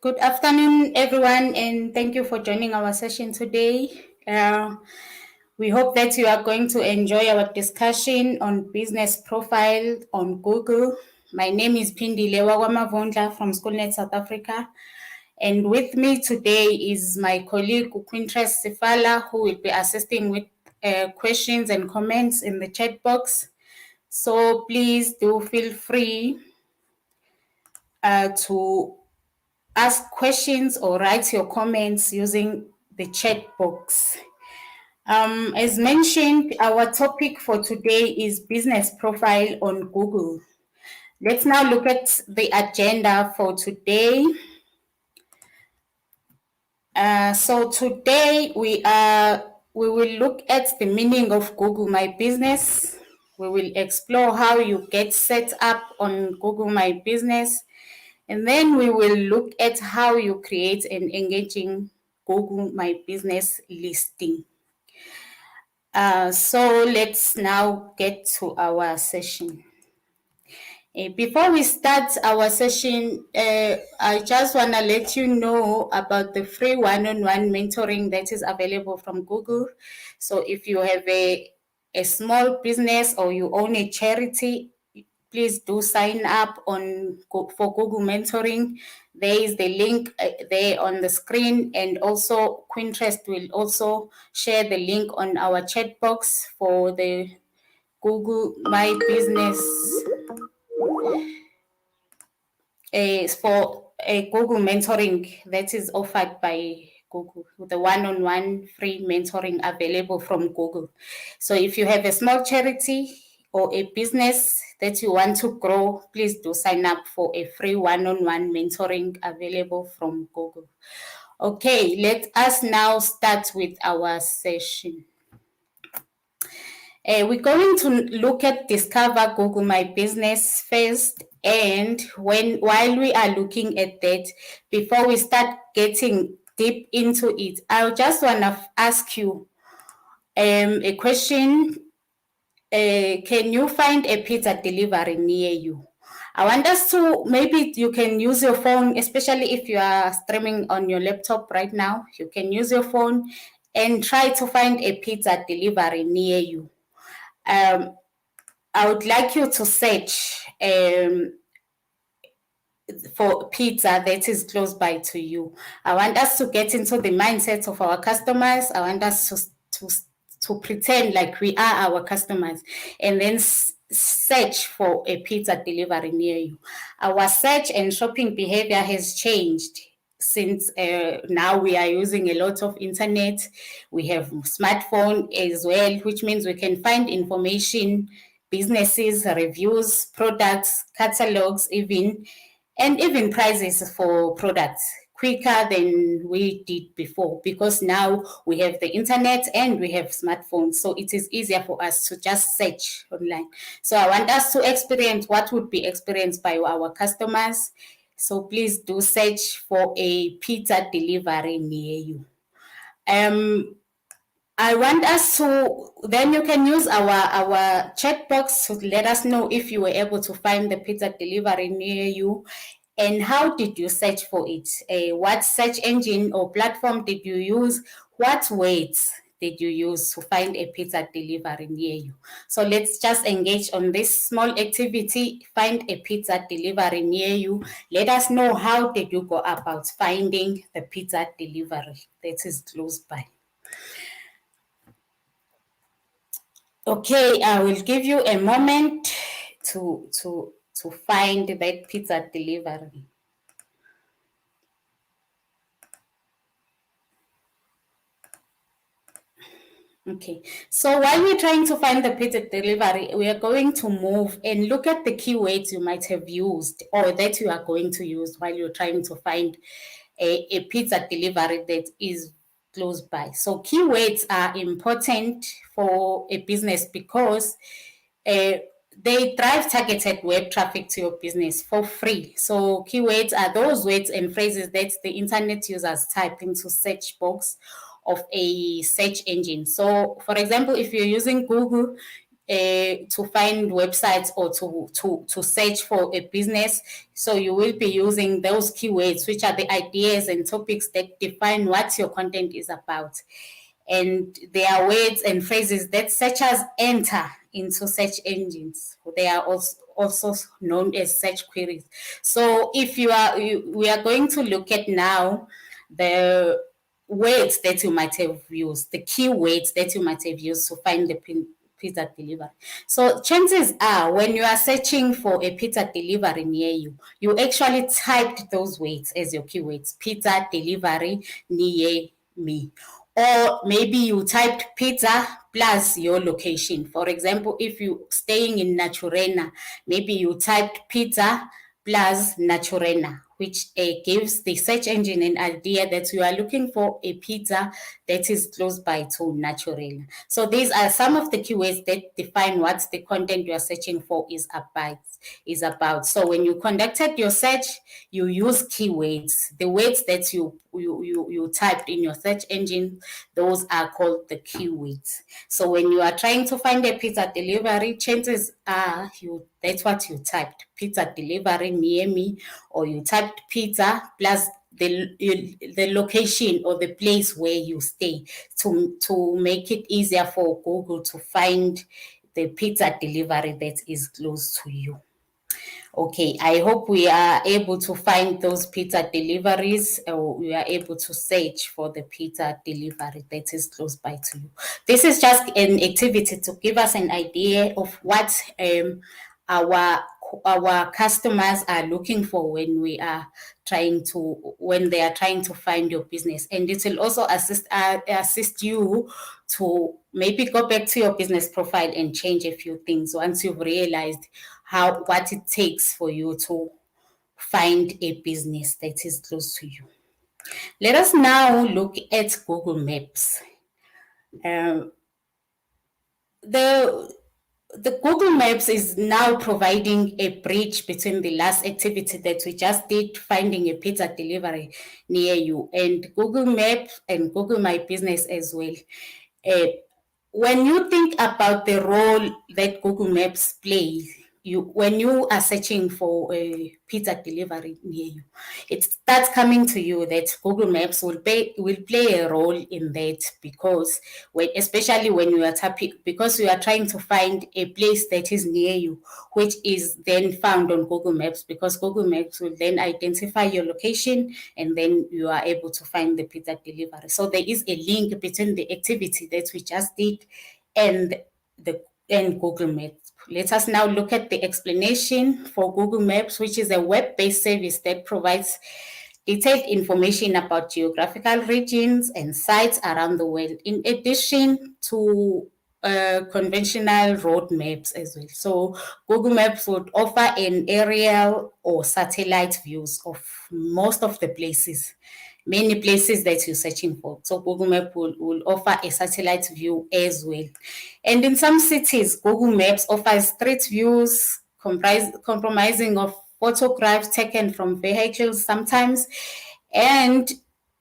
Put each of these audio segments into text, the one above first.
Good afternoon, everyone, and thank you for joining our session today. We hope that you are going to enjoy our discussion on business profile on Google. My name is Pindile Wagwamavondla from SchoolNet South Africa. And with me today is my colleague Quintress Sifala, who will be assisting with questions and comments in the chat box. So please do feel free to ask questions or write your comments using the chat box. As mentioned, our topic for today is business profile on Google. Let's now look at the agenda for today. So today we will look at the meaning of Google My Business. We will explore how you get set up on Google My Business. And then we will look at how you create an engaging Google My Business listing. So let's now get to our session. Before we start our session, I just want to let you know about the free one-on-one mentoring that is available from Google. So if you have a small business or you own a charity, please do sign up for Google Mentoring. There is the link there on the screen, and also Quintress will also share the link on our chat box for the Google My Business for a Google Mentoring that is offered by Google, the one-on-one free mentoring available from Google. So if you have a small charity or a business that you want to grow, please do sign up for a free one-on-one mentoring available from Google. Okay, let us now start with our session. We're going to look at Discover Google My Business first. And while we are looking at that, before we start getting deep into it, I just want to ask you a question. Can you find a pizza delivery near you? I want us to, maybe you can use your phone, especially if you are streaming on your laptop right now. You can use your phone and try to find a pizza delivery near you. I would like you to search for pizza that is close by to you. I want us to get into the mindset of our customers. I want us to pretend like we are our customers, and then search for a pizza delivery near you. Our search and shopping behavior has changed since now we are using a lot of internet. We have smartphone as well, which means we can find information, businesses, reviews, products, catalogs, and even prices for products quicker than we did before, because now we have the internet and we have smartphones, so it is easier for us to just search online. So I want us to experience what would be experienced by our customers. So please do search for a pizza delivery near you. I want us to, then you can use our chat box to let us know if you were able to find the pizza delivery near you, and how did you search for it? What search engine or platform did you use? What words did you use to find a pizza delivery near you? So let's just engage on this small activity, find a pizza delivery near you. Let us know, how did you go about finding the pizza delivery that is close by? Okay, I will give you a moment to find that pizza delivery. Okay, so while we're trying to find the pizza delivery, we are going to move and look at the keywords you might have used or that you are going to use while you're trying to find a pizza delivery that is close by. So keywords are important for a business because they drive targeted web traffic to your business for free. So keywords are those words and phrases that the internet users type into search box of a search engine. So for example, if you're using Google, to find websites or to search for a business. So you will be using those keywords, which are the ideas and topics that define what your content is about. And there are words and phrases that searchers enter into search engines. They are also known as search queries. So if we are going to look at now the words that you might have used, the keywords that you might have used to find the pizza delivery. So chances are when you are searching for a pizza delivery near you, you actually typed those words as your keywords, pizza delivery near me. Or maybe you typed pizza plus your location. For example, if you're staying in Naturena, maybe you typed pizza plus Naturena, which gives the search engine an idea that you are looking for a pizza that is close by to Naturena. So these are some of the keywords that define what the content you are searching for is about. So when you conducted your search, you use keywords. The words that you typed in your search engine, those are called the keywords. So when you are trying to find a pizza delivery, chances are that's what you typed, pizza delivery near me, or you typed pizza plus the location or the place where you stay to make it easier for Google to find the pizza delivery that is close to you. Okay, I hope we are able to find those pizza deliveries, or we are able to search for the pizza delivery that is close by to you. This is just an activity to give us an idea of what our our customers are looking for when they are trying to find your business, and it will also assist you to maybe go back to your business profile and change a few things once you've realized what it takes for you to find a business that is close to you. Let us now look at Google Maps. The Google Maps is now providing a bridge between the last activity that we just did, finding a pizza delivery near you, and Google Maps and Google My Business as well. When you think about the role that Google Maps plays, when you are searching for a pizza delivery near you, it starts coming to you that Google Maps will play a role in that, because especially when you are tapping, because you are trying to find a place that is near you, which is then found on Google Maps, because Google Maps will then identify your location, and then you are able to find the pizza delivery. So there is a link between the activity that we just did and Google Maps. Let us now look at the explanation for Google Maps, which is a web-based service that provides detailed information about geographical regions and sites around the world, in addition to conventional road maps as well. So Google Maps would offer an aerial or satellite views of most of the places, many places that you're searching for. So Google Maps will offer a satellite view as well. And in some cities, Google Maps offers street views comprising of photographs taken from vehicles sometimes. And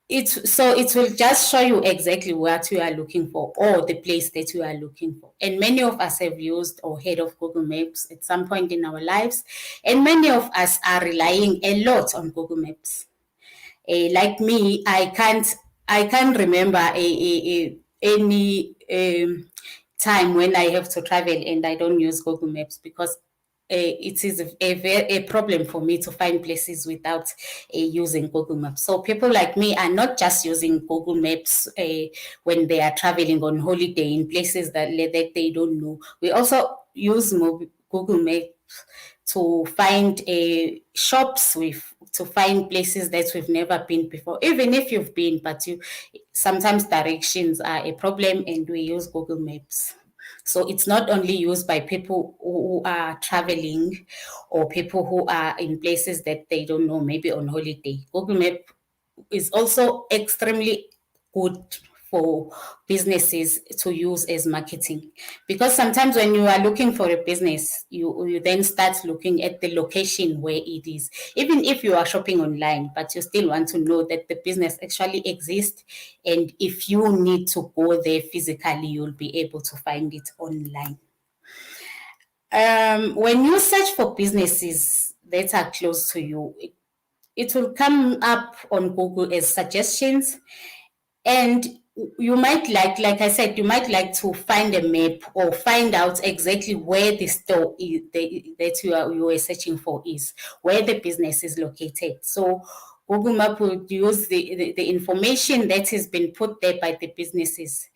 it will just show you exactly what you are looking for, or the place that you are looking for. And many of us have used or heard of Google Maps at some point in our lives, and many of us are relying a lot on Google Maps. Like me, I can't remember any time when I have to travel and I don't use Google Maps, because it is a problem for me to find places without using Google Maps. So people like me are not just using Google Maps when they are traveling on holiday in places that they don't know. We also use Google Maps to find shops to find places that we've never been before, even if you've been, but sometimes directions are a problem, and we use Google Maps. So it's not only used by people who are traveling or people who are in places that they don't know, maybe on holiday. Google Map is also extremely good for businesses to use as marketing, because sometimes when you are looking for a business, you then start looking at the location where it is, even if you are shopping online, but you still want to know that the business actually exists, and if you need to go there physically, you'll be able to find it online. When you search for businesses that are close to you, it will come up on Google as suggestions, and you might like I said, you might like to find a map or find out exactly where the store is, that you are searching for, is where the business is located. So Google Map will use the information that has been put there by the businesses,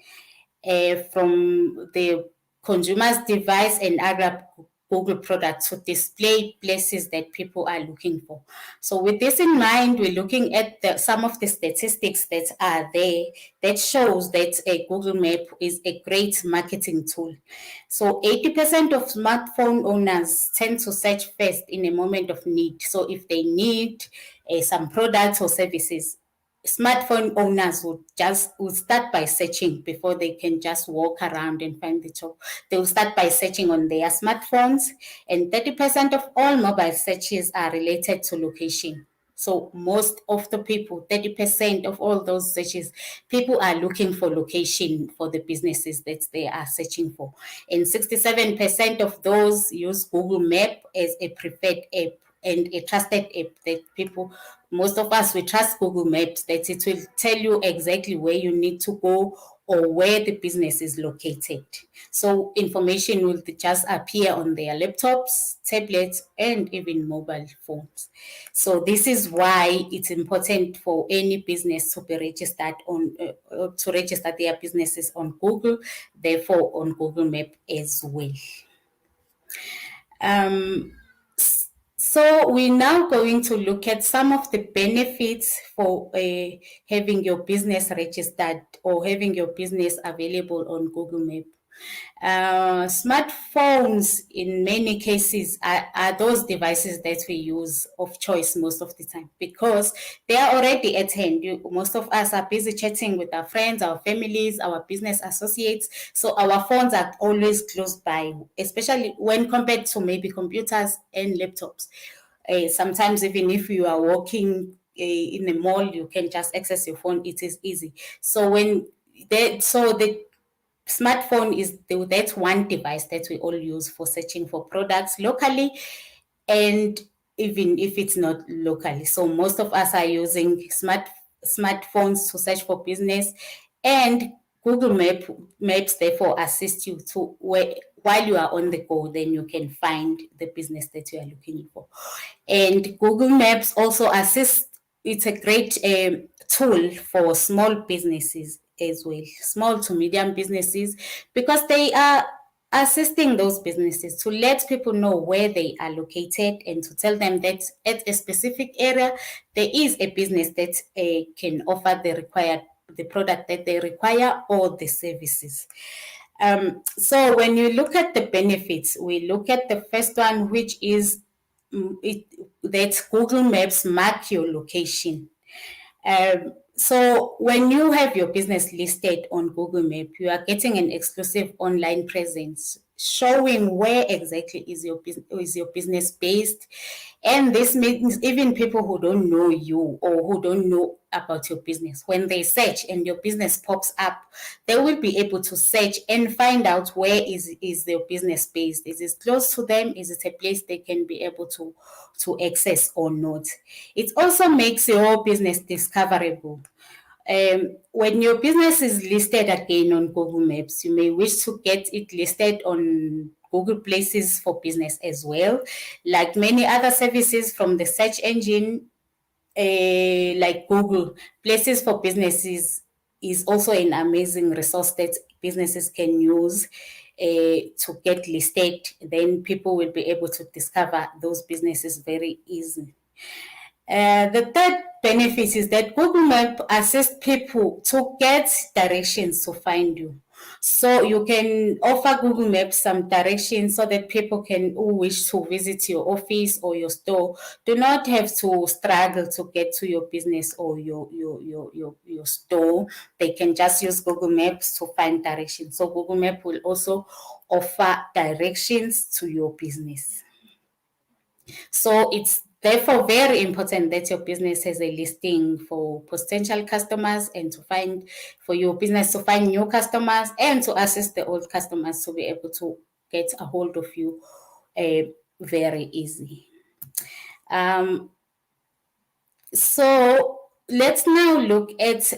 from the consumer's device and other Google products to display places that people are looking for. So with this in mind, we're looking at some of the statistics that are there that shows that a Google Map is a great marketing tool. So 80% of smartphone owners tend to search first in a moment of need. So if they need some products or services, smartphone owners would start by searching before they can just walk around and find the job. They will start by searching on their smartphones, and 30% of all mobile searches are related to location. So most of the people, 30% of all those searches, people are looking for location for the businesses that they are searching for. And 67% of those use Google Map as a preferred app and a trusted app that people, most of us, we trust Google Maps, that it will tell you exactly where you need to go or where the business is located. So information will just appear on their laptops, tablets, and even mobile phones. So this is why it's important for any business to be registered on to register their businesses on Google, therefore on Google Map as well. So we're now going to look at some of the benefits for having your business registered or having your business available on Google Map. Smartphones, in many cases, are those devices that we use of choice most of the time because they are already at hand. Most of us are busy chatting with our friends, our families, our business associates. So our phones are always close by, especially when compared to maybe computers and laptops. Sometimes even if you are walking in a mall, you can just access your phone. It is easy. So the smartphone is that's one device that we all use for searching for products locally, and even if it's not locally. So most of us are using smartphones to search for business, and Google Maps therefore assist you to while you are on the go, then you can find the business that you are looking for. And Google Maps also assists. It's a great tool for small businesses as well, small to medium businesses, because they are assisting those businesses to let people know where they are located and to tell them that at a specific area there is a business that can offer the product that they require or the services. So when you look at the benefits, we look at the first one, which is that Google Maps mark your location. So when you have your business listed on Google Map, you are getting an exclusive online presence showing where exactly is your business based. And this means even people who don't know you or who don't know about your business, when they search and your business pops up, they will be able to search and find out where is their business based. Is it close to them? Is it a place they can be able to access or not? It also makes your business discoverable. When your business is listed again on Google Maps, you may wish to get it listed on Google Places for Business as well. Like many other services from the search engine, like Google, Places for Businesses is also an amazing resource that businesses can use to get listed. Then people will be able to discover those businesses very easily. The third benefit is that Google Map assists people to get directions to find you. So you can offer Google Maps some directions so that people who wish to visit your office or your store do not have to struggle to get to your business or your store. They can just use Google Maps to find directions. So Google Map will also offer directions to your business. So it's therefore very important that your business has a listing for potential customers and for your business to find new customers and to assist the old customers to be able to get a hold of you very easy. So let's now look at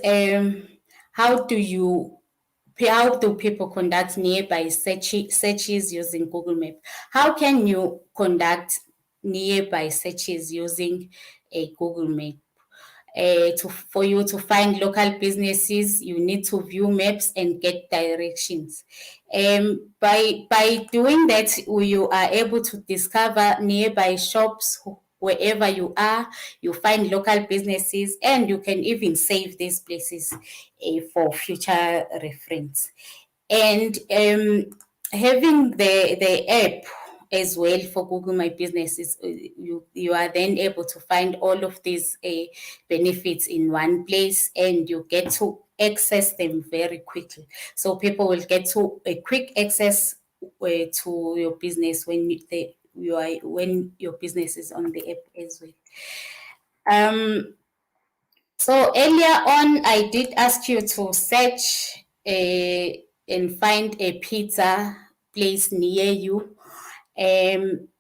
how do people conduct nearby searches using Google Maps? How can you conduct nearby searches using a Google Map? For you to find local businesses, you need to view maps and get directions. By doing that, you are able to discover nearby shops wherever you are. You find local businesses, and you can even save these places for future reference. And having the app as well for Google My Business is you are then able to find all of these benefits in one place, and you get to access them very quickly. So people will get to a quick access to your business when your business is on the app as well. So earlier on, I did ask you to search and find a pizza place near you.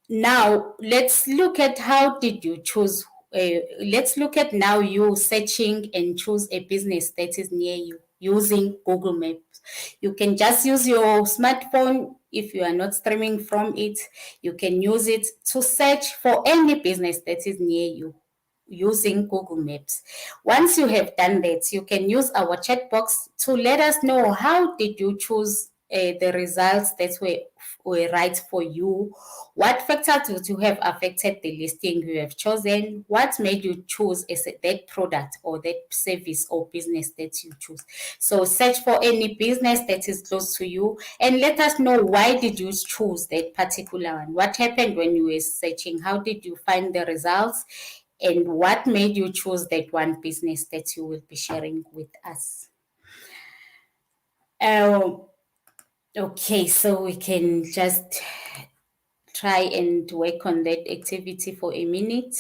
Now let's look at how did you choose. Let's look at now you searching and choose a business that is near you using Google Maps. You can just use your smartphone if you are not streaming from it. You can use it to search for any business that is near you using Google Maps. Once you have done that, you can use our chat box to let us know how did you choose the results that were right for you. What factors would you have affected the listing you have chosen? What made you choose that product or that service or business that you choose? So search for any business that is close to you and let us know why did you choose that particular one? What happened when you were searching? How did you find the results? And what made you choose that one business that you will be sharing with us? Okay, so we can just try and work on that activity for a minute.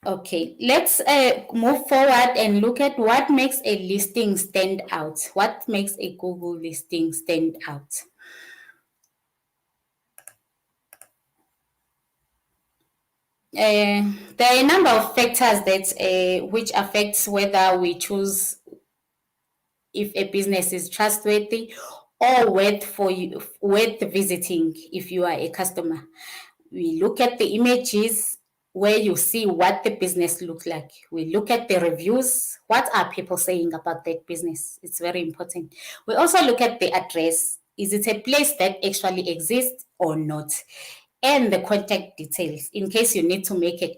Okay, let's move forward and look at what makes a listing stand out. What makes a Google listing stand out? There are a number of factors that which affects whether we choose if a business is trustworthy or worth visiting if you are a customer. We look at the images where you see what the business looks like. We look at the reviews. What are people saying about that business? It's very important. We also look at the address. Is it a place that actually exists or not? And the contact details in case you need to make a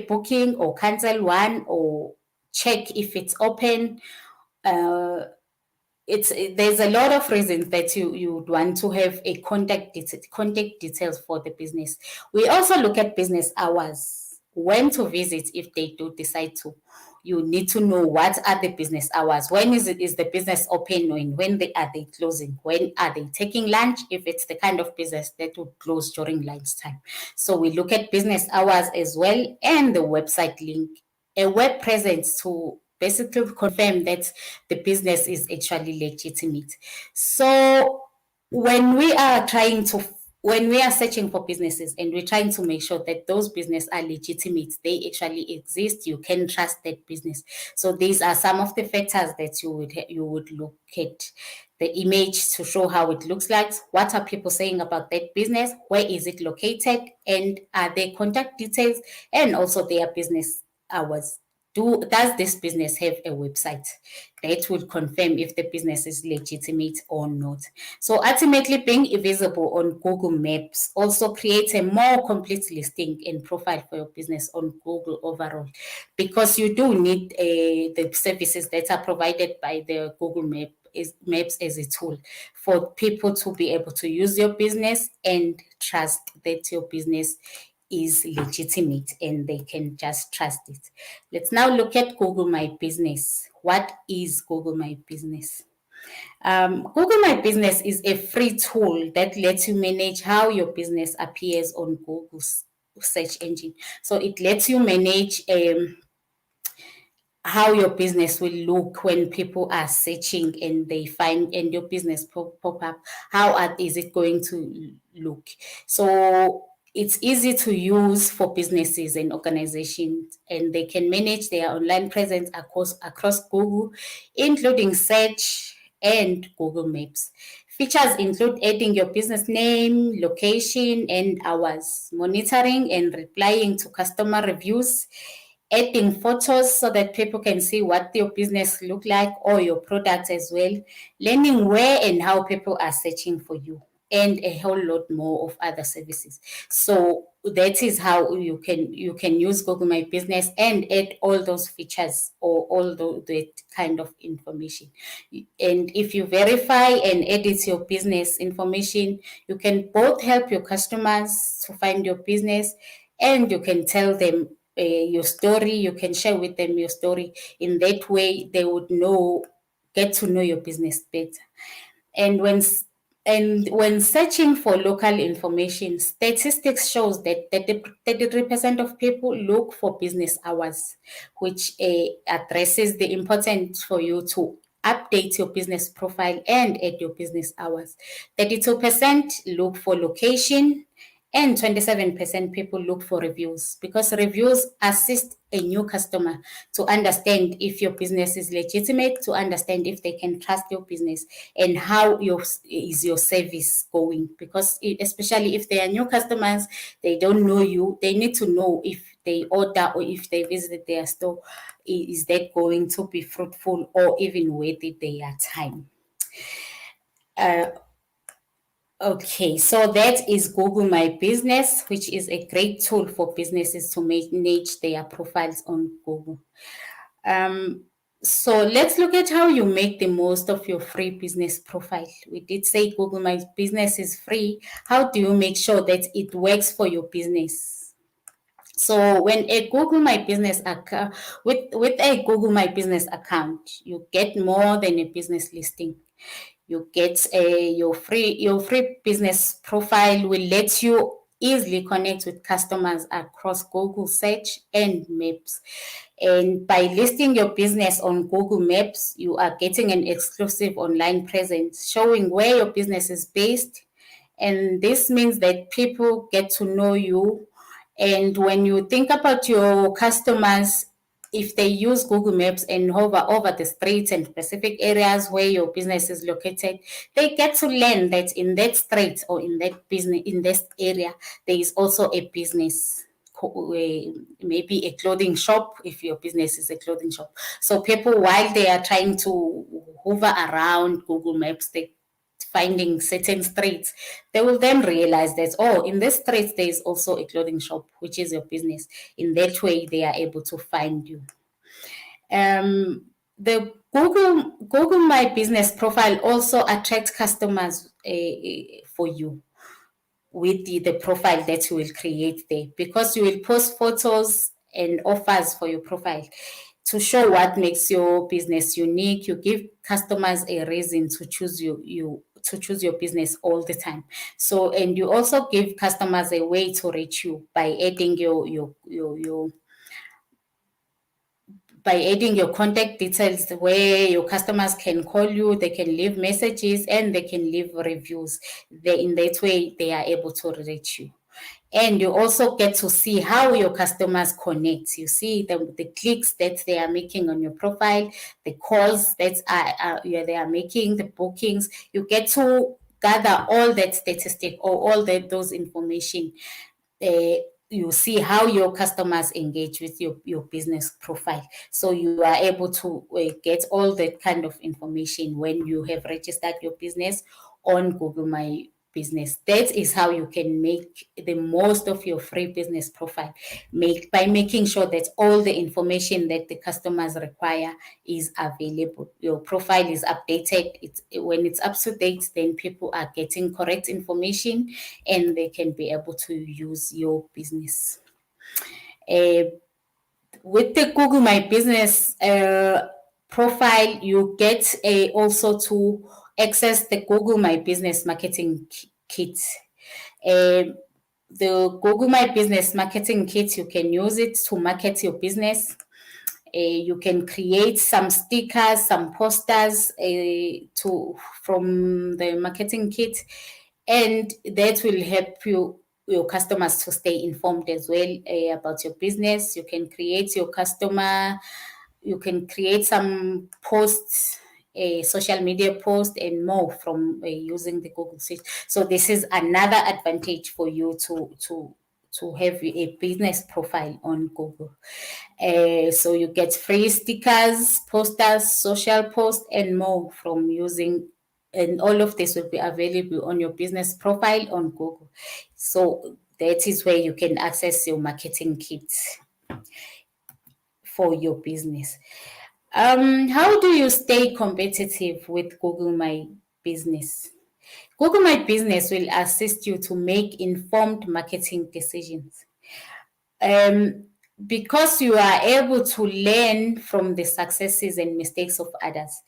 booking or cancel one or check if it's open. There's a lot of reasons that you would want to have a contact details for the business. We also look at business hours, when to visit if they do decide to. You need to know what are the business hours. When is the business open? When are they closing? When are they taking lunch? If it's the kind of business that would close during lunchtime. So we look at business hours as well, and the website link, a web presence to basically confirm that the business is actually legitimate. So when we are searching for businesses and we're trying to make sure that those businesses are legitimate, they actually exist, you can trust that business. So these are some of the factors that you would look at: the image to show how it looks like, what are people saying about that business, where is it located, and are there contact details, and also their business hours. Does this business have a website? That would confirm if the business is legitimate or not. So ultimately, being visible on Google Maps also creates a more complete listing and profile for your business on Google overall, because you do need the services that are provided by the Google Maps as a tool for people to be able to use your business and trust that your business is legitimate and they can just trust it. Let's now look at Google My Business. What is Google My Business? Google My Business is a free tool that lets you manage how your business appears on Google's search engine. So it lets you manage how your business will look when people are searching and they find and your business pop up. Is it going to look? So it's easy to use for businesses and organizations, and they can manage their online presence across Google, including search and Google Maps. Features include adding your business name, location, and hours, monitoring and replying to customer reviews, adding photos so that people can see what your business look like or your products as well, learning where and how people are searching for you, and a whole lot more of other services. So that is how you can use Google My Business and add all those features or all that kind of information. And if you verify and edit your business information, you can both help your customers to find your business, and you can tell them your story. You can share with them your story. In that way, they would get to know your business better. And when searching for local information, statistics shows that 33% of people look for business hours, which addresses the importance for you to update your business profile and add your business hours. 32% look for location, and 27% people look for reviews, because reviews assist a new customer to understand if your business is legitimate, to understand if they can trust your business, and how is your service going. Because especially if they are new customers, they don't know you, they need to know if they order or if they visit their store, is that going to be fruitful or even worth their time. Okay, so that is Google My Business, which is a great tool for businesses to manage their profiles on Google. So let's look at how you make the most of your free business profile. We did say Google My Business is free. How do you make sure that it works for your business? So when a Google My Business account, with a Google My Business account, you get more than a business listing. You get your free business profile will let you easily connect with customers across Google Search and Maps. And by listing your business on Google Maps, you are getting an exclusive online presence showing where your business is based. And this means that people get to know you. And when you think about your customers, if they use Google Maps and hover over the streets and specific areas where your business is located, they get to learn that in that street or in that business, in this area, there is also a business, maybe a clothing shop, if your business is a clothing shop. So people, while they are trying to hover around Google Maps, they finding certain streets, they will then realize that, oh, in this street there is also a clothing shop, which is your business. In that way, they are able to find you. The Google My Business profile also attracts customers for you with the profile that you will create there, because you will post photos and offers for your profile to show what makes your business unique. You give customers a reason to choose to choose your business all the time. So, and you also give customers a way to reach you by adding your contact details, where your customers can call you, they can leave messages, and they can leave reviews. In that way, they are able to reach you. And you also get to see how your customers connect. You see the clicks that they are making on your profile, the calls that they are making, the bookings. You get to gather all that statistic or all those information. You see how your customers engage with your business profile. So you are able to get all that kind of information when you have registered your business on Google My Business. That is how you can make the most of your free business profile, by making sure that all the information that the customers require is available. Your profile is updated. When it's up to date, then people are getting correct information and they can be able to use your business. With the Google My Business profile, you get also to access the Google My Business Marketing Kit. The Google My Business Marketing Kit, you can use it to market your business. You can create some stickers, some posters from the marketing kit, and that will help your customers to stay informed as well about your business. You can create you can create some posts, a social media post and more from using the Google Sheet. So this is another advantage for you to have a business profile on Google. So you get free stickers, posters, social posts, and more from using, and all of this will be available on your business profile on Google. So that is where you can access your marketing kits for your business. How do you stay competitive with Google My Business? Google My Business will assist you to make informed marketing decisions. Because you are able to learn from the successes and mistakes of others.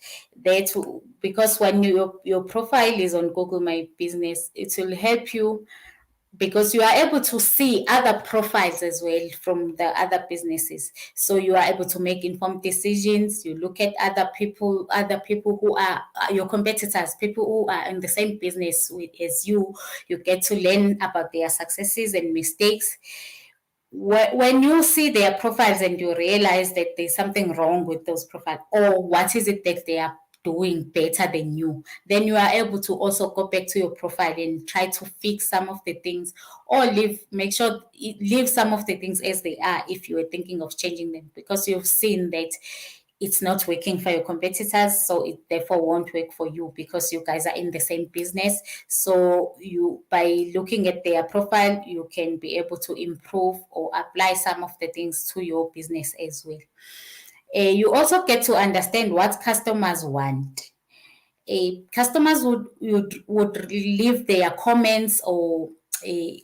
Because when your profile is on Google My Business, it will help you because you are able to see other profiles as well from the other businesses. So you are able to make informed decisions. You look at other people who are your competitors, people who are in the same business as you. You get to learn about their successes and mistakes. When you see their profiles and you realize that there's something wrong with those profiles, or what is it that they are doing better than you, then you are able to also go back to your profile and try to fix some of the things, or leave some of the things as they are if you are thinking of changing them, because you've seen that it's not working for your competitors, so it therefore won't work for you because you guys are in the same business. So by looking at their profile, you can be able to improve or apply some of the things to your business as well. You also get to understand what customers want. Customers would leave their comments or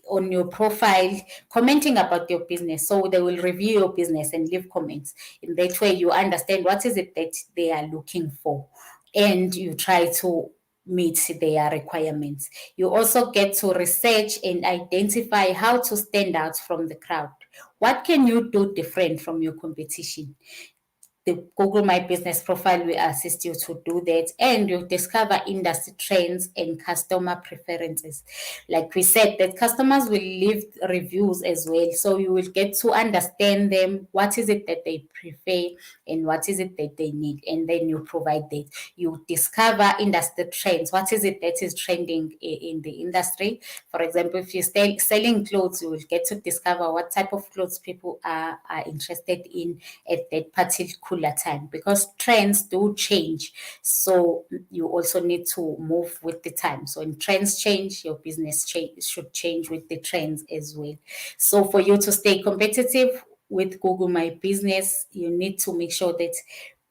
on your profile commenting about your business, so they will review your business and leave comments. In that way you understand what is it that they are looking for, and you try to meet their requirements. You also get to research and identify how to stand out from the crowd. What can you do different from your competition? The Google My Business profile will assist you to do that, and you'll discover industry trends and customer preferences. Like we said, that customers will leave reviews as well, so you will get to understand them. What is it that they prefer and what is it that they need, and then you provide that. You discover industry trends. What is it that is trending in the industry? For example, if you're selling clothes, you will get to discover what type of clothes people are interested in at that particular time, because trends do change. So you also need to move with the time. So when trends change, your business should change with the trends as well. So for you to stay competitive with Google My Business, you need to make sure that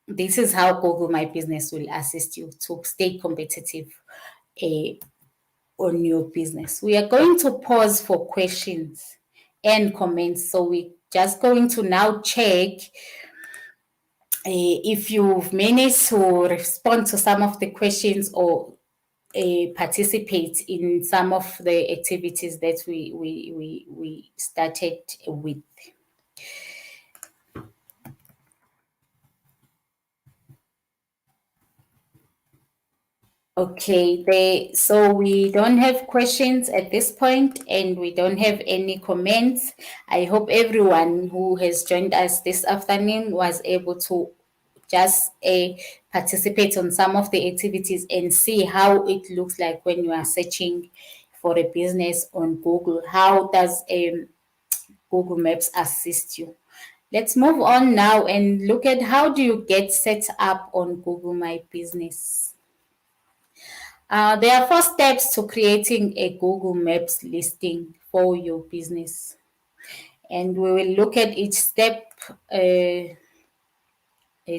this is how Google My Business will assist you to stay competitive on your business. We are going to pause for questions and comments. So we're just going to now check if you've managed to respond to some of the questions or participate in some of the activities that we started with. Okay, so we don't have questions at this point, and we don't have any comments. I hope everyone who has joined us this afternoon was able to just participate on some of the activities and see how it looks like when you are searching for a business on Google. How does Google Maps assist you? Let's move on now and look at how do you get set up on Google My Business. There are 4 steps to creating a Google Maps listing for your business, and we will look at each step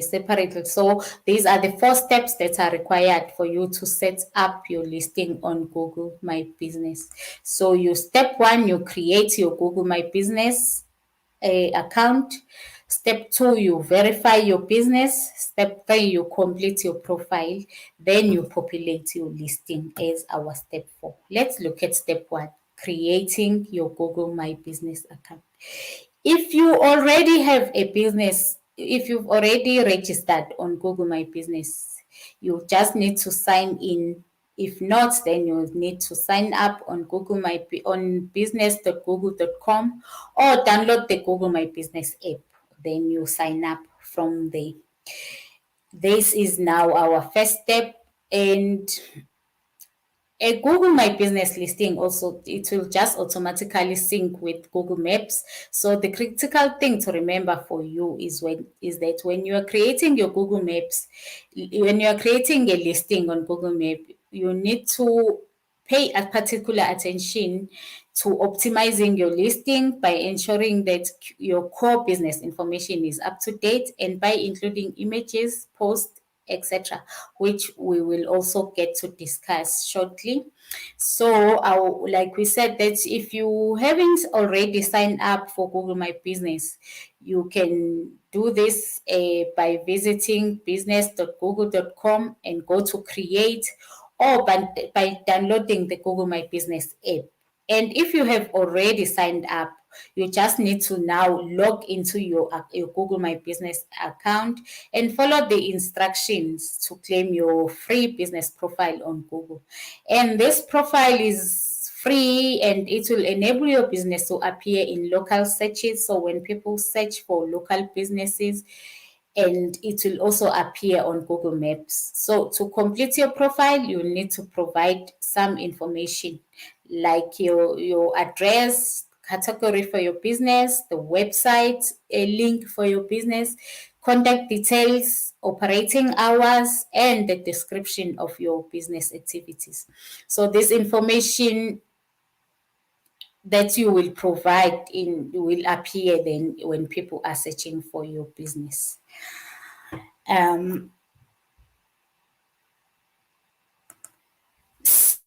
separately. So these are the 4 steps that are required for you to set up your listing on Google My Business. So step 1, you create your Google My Business account. Step 2, you verify your business. Step 3, you complete your profile. Then you populate your listing as our step 4. Let's look at step 1, creating your Google My Business account. If you already have a business if you've already registered on Google My Business, you just need to sign in. If not, then you need to sign up on on business.google.com or download the Google My Business app. Then you sign up from there. This is now our first step, and a Google My Business listing also, it will just automatically sync with Google Maps. So the critical thing to remember for you is that when you are creating your Google Maps, when you are creating a listing on Google Map, you need to pay a particular attention to optimizing your listing by ensuring that your core business information is up to date, and by including images, posts, etc., which we will also get to discuss shortly. So, like we said, that if you haven't already signed up for Google My Business, you can do this by visiting business.google.com and go to create, or by downloading the Google My Business app. And if you have already signed up, you just need to now log into your Google My Business account and follow the instructions to claim your free business profile on Google. And this profile is free, and it will enable your business to appear in local searches. So when people search for local businesses, and it will also appear on Google Maps. So to complete your profile, you need to provide some information like your address, category for your business, the website, a link for your business, contact details, operating hours, and the description of your business activities. So this information that you will provide will appear then when people are searching for your business.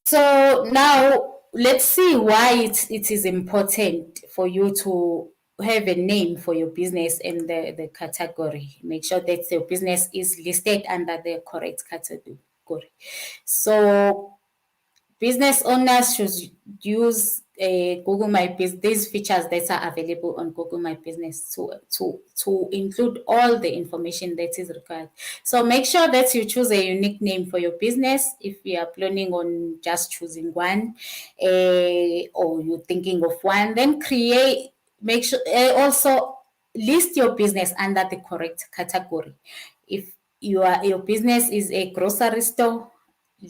So now let's see why it is important for you to have a name for your business in the category. Make sure that your business is listed under the correct category. So business owners should use Google My Business, these features that are available on Google My Business to include all the information that is required. So make sure that you choose a unique name for your business. If you are planning on just choosing one, or you're thinking of one, then make sure also list your business under the correct category. If your business is a grocery store,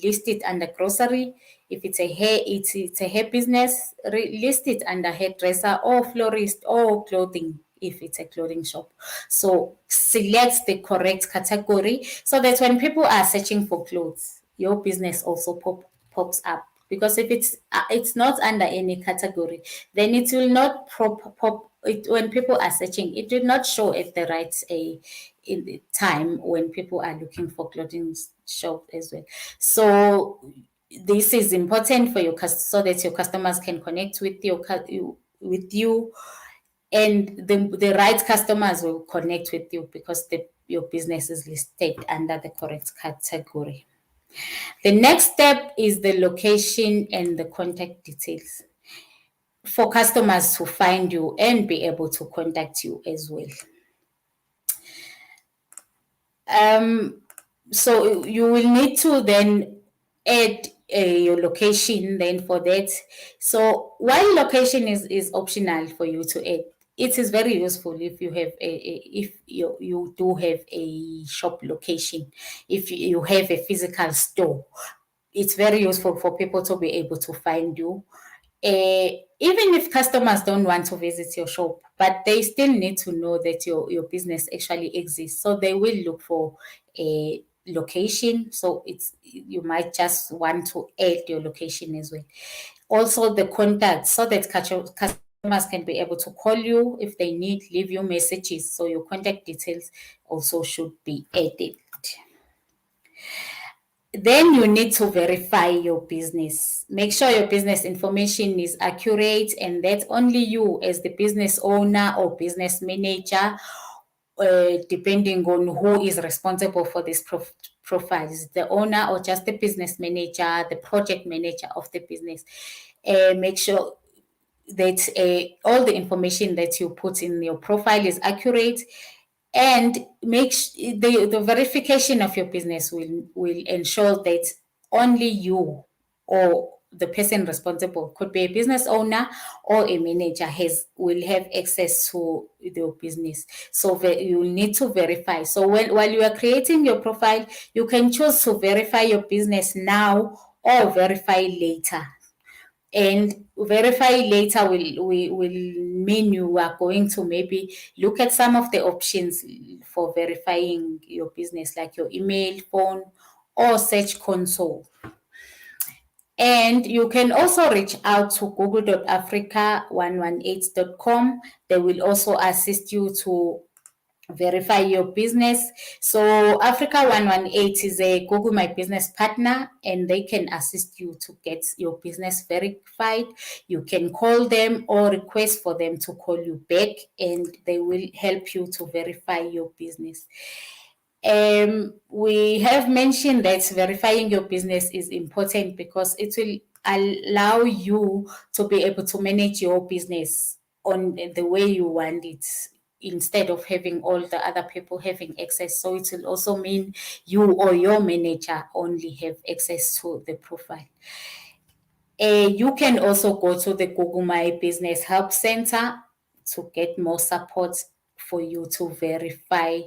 list it under grocery. If it's a hair business, list it under hairdresser or florist or clothing if it's a clothing shop. So select the correct category so that when people are searching for clothes, your business also pops up. Because if it's not under any category, then it will not pop it when people are searching. It will not show at the right in the time when people are looking for clothing shop as well. So this is important for your so that your customers can connect with you, and the right customers will connect with you because your business is listed under the correct category. The next step is the location and the contact details for customers to find you and be able to contact you as well. So you will need to then add your location then for that. So while location is optional for you to add, it is very useful if you have if you do have a shop location, if you have a physical store. It's very useful for people to be able to find you. Even if customers don't want to visit your shop, but they still need to know that your business actually exists. So they will look for a location. So you might just want to add your location as well. Also the contact, so that customers can be able to call you if they need, leave you messages. So your contact details also should be added. Then you need to verify your business. Make sure your business information is accurate and that only you, as the business owner or business manager, depending on who is responsible for this profiles, the owner or just the business manager, the project manager of the business. Make sure that all the information that you put in your profile is accurate, And the verification of your business will ensure that only you or the person responsible, could be a business owner or a manager, will have access to your business. So you need to verify. So while you are creating your profile, you can choose to verify your business now or verify later. And verify later will mean you are going to maybe look at some of the options for verifying your business, like your email, phone, or search console. And you can also reach out to google.africa118.com. They will also assist you to verify your business. So Africa 118 is a Google My Business partner, and they can assist you to get your business verified. You can call them or request for them to call you back, and they will help you to verify your business. We have mentioned that verifying your business is important because it will allow you to be able to manage your business on the way you want it, instead of having all the other people having access. So it will also mean you or your manager only have access to the profile. You can also go to the Google My Business Help Center to get more support for you to verify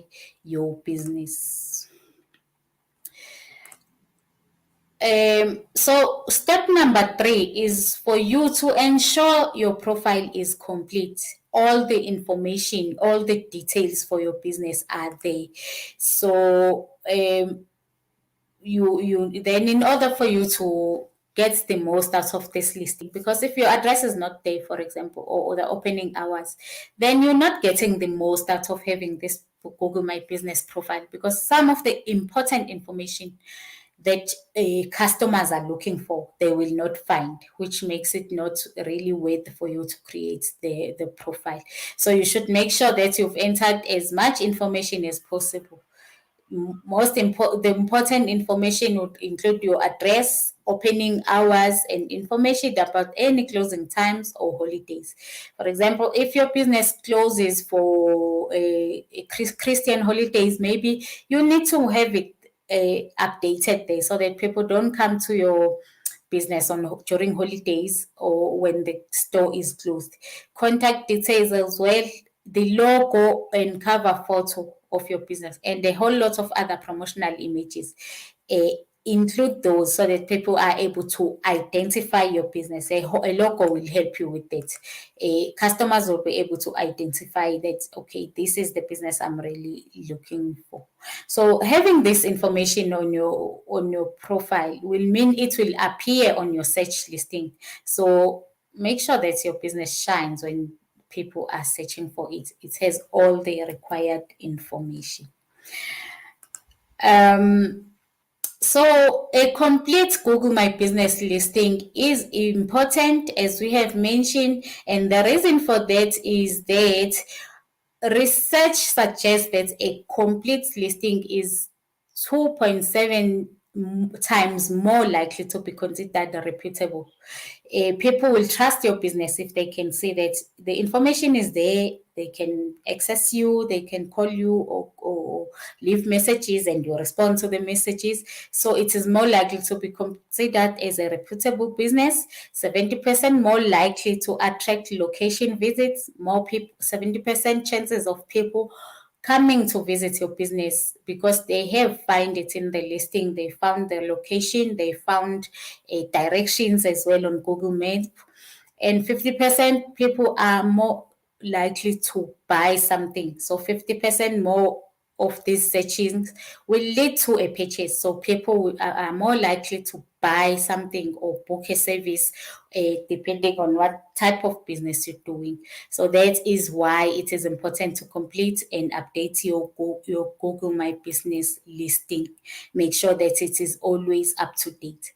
your business. So step number 3 is for you to ensure your profile is complete. All the information, all the details for your business are there. So you then, in order for you to get the most out of this listing, because if your address is not there, for example, or the opening hours, then you're not getting the most out of having this Google My Business profile, because some of the important information that customers are looking for, they will not find, which makes it not really worth for you to create the profile. So you should make sure that you've entered as much information as possible. The important information would include your address, opening hours, and information about any closing times or holidays. For example, if your business closes for Christian holidays, maybe you need to have it updated there so that people don't come to your business during holidays or when the store is closed. Contact details as well, the logo and cover photo of your business, and a whole lot of other promotional images. Include those so that people are able to identify your business. A logo will help you with that. Customers will be able to identify that, okay, this is the business I'm really looking for. So having this information on your profile will mean it will appear on your search listing. So make sure that your business shines when people are searching for it. It has all the required information. So a complete Google My Business listing is important, as we have mentioned, and the reason for that is that research suggests that a complete listing is 2.7 times more likely to be considered reputable. People will trust your business if they can see that the information is there, they can access you, they can call you or leave messages, and you respond to the messages. So it is more likely to be considered as a reputable business. 70% more likely to attract location visits, more people, 70% chances of people coming to visit your business because they have find it in the listing, they found the location, they found directions as well on Google Maps. And 50% people are more likely to buy something. So 50% more of these searchings will lead to a purchase. So people are more likely to buy something or book a service, depending on what type of business you're doing. So that is why it is important to complete and update your Google My Business listing. Make sure that it is always up to date.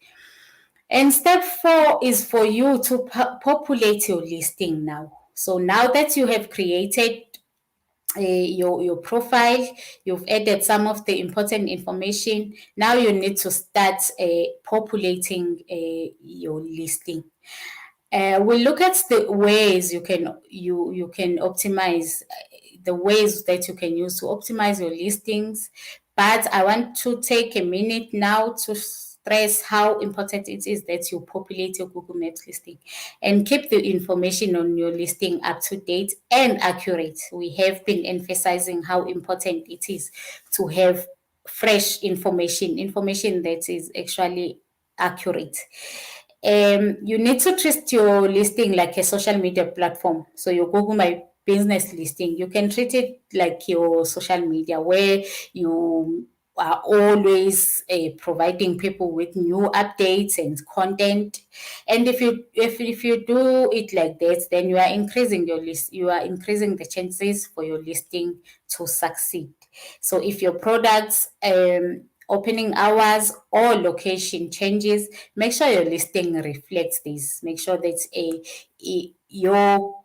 And step 4 is for you to populate your listing now. So now that you have created your profile, you've added some of the important information, now you need to start populating your listing. We'll look at the ways you can optimize the ways that you can use to optimize your listings. But I want to take a minute now to stress how important it is that you populate your Google Maps listing and keep the information on your listing up to date and accurate. We have been emphasizing how important it is to have fresh information that is actually accurate. You need to treat your listing like a social media platform. So your Google My Business listing, you can treat it like your social media, where you are always providing people with new updates and content. And if you do it like that, then you are increasing your list. You are increasing the chances for your listing to succeed. So if your products opening hours or location changes, make sure your listing reflects this. Make sure that your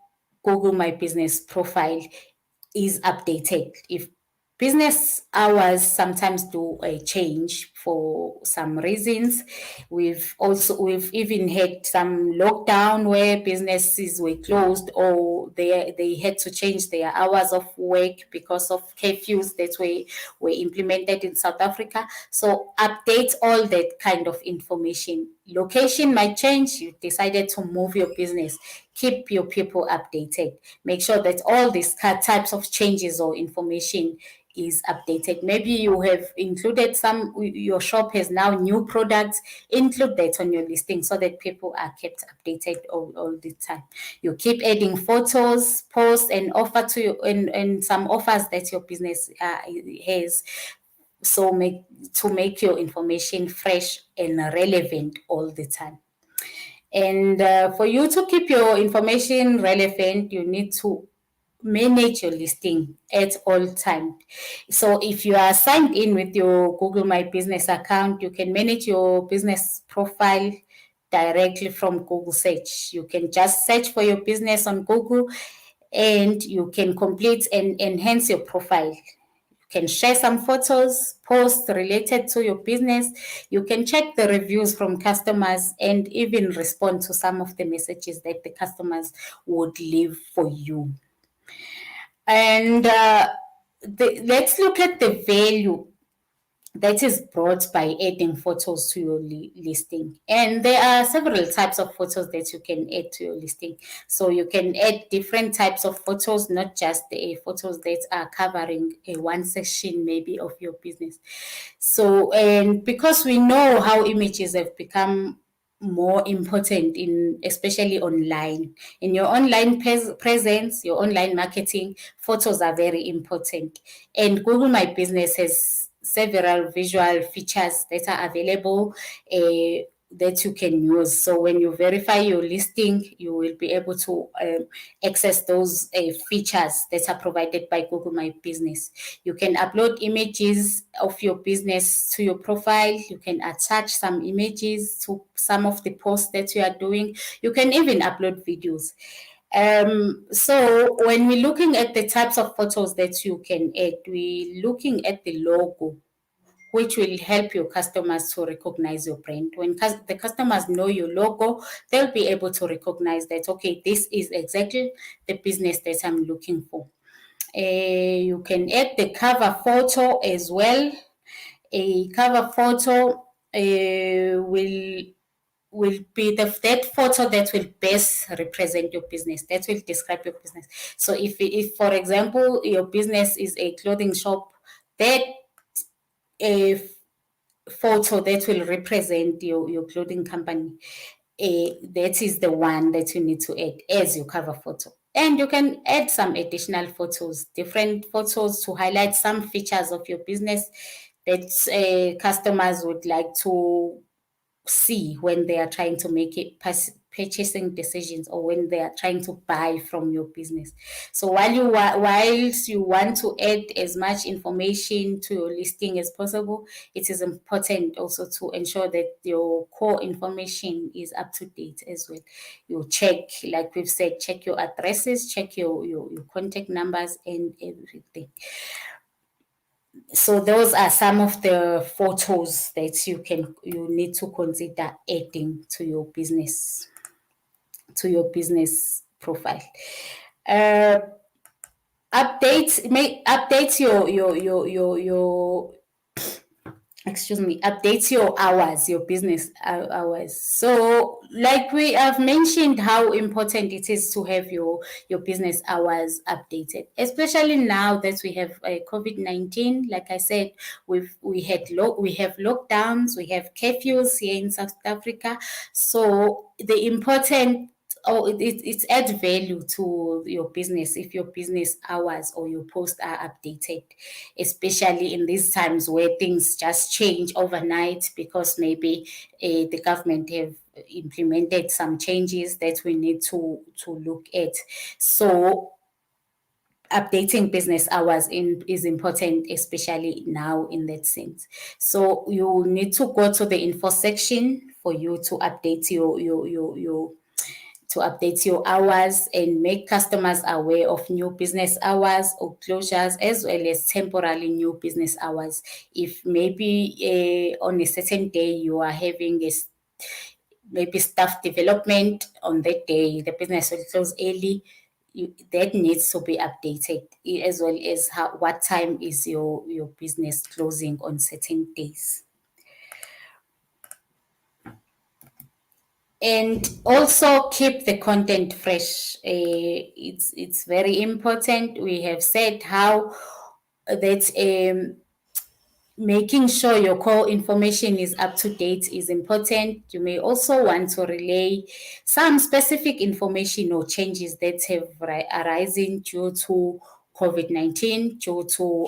Google My Business profile is updated. If business hours sometimes do a change for some reasons, we've even had some lockdown where businesses were closed, or they had to change their hours of work because of curfews that were implemented in South Africa. So update all that kind of information. Location might change. You decided to move your business. Keep your people updated. Make sure that all these types of changes or information is updated. Maybe you have included your shop has now new products. Include that on your listing so that people are kept updated all the time. You keep adding photos, posts, and offer to you, and some offers that your business has. So make your information fresh and relevant all the time. And for you to keep your information relevant, you need to manage your listing at all times. So if you are signed in with your Google My Business account, you can manage your business profile directly from Google Search. You can just search for your business on Google, and you can complete and enhance your profile. You can share some photos, posts related to your business. You can check the reviews from customers and even respond to some of the messages that the customers would leave for you. And let's look at the value that is brought by adding photos to your listing. And there are several types of photos that you can add to your listing. So you can add different types of photos, not just the photos that are covering a one section maybe of your business. So, and because we know how images have become more important especially online, in your online presence, your online marketing, photos are very important. And Google My Business has several visual features that are available that you can use. So when you verify your listing, you will be able to access those features that are provided by Google My Business. You can upload images of your business to your profile. You can attach some images to some of the posts that you are doing. You can even upload videos. So when we're looking at the types of photos that you can add, we're looking at the logo, which will help your customers to recognize your brand. When the customers know your logo, they'll be able to recognize that, okay, this is exactly the business that I'm looking for. You can add the cover photo as well. A cover photo will be that photo that will best represent your business, that will describe your business. So if for example your business is a clothing shop, that a photo that will represent your clothing company, that is the one that you need to add as your cover photo. And you can add some additional photos, different photos to highlight some features of your business that customers would like to see when they are trying to make it purchasing decisions, or when they are trying to buy from your business. So whilst you want to add as much information to your listing as possible, it is important also to ensure that your core information is up to date as well. You check, like we've said, check your addresses, check your contact numbers and everything. So those are some of the photos that you need to consider adding to your business profile. update your update your hours, your business hours. So like we have mentioned how important it is to have your business hours updated, especially now that we have COVID-19. Like I said, we have lockdowns, we have curfews here in South Africa. So the important it adds value to your business if your business hours or your posts are updated, especially in these times where things just change overnight because maybe the government have implemented some changes that we need to look at. So updating business hours is important, especially now in that sense. So you need to go to the info section for you to update your hours and make customers aware of new business hours or closures, as well as temporarily new business hours. If maybe on a certain day you are having maybe staff development on that day, the business will close early. That needs to be updated, as well as what time is your business closing on certain days. And also keep the content fresh. It's very important. We have said how that making sure your core information is up to date is important. You may also want to relay some specific information or changes that have arisen due to COVID-19, due to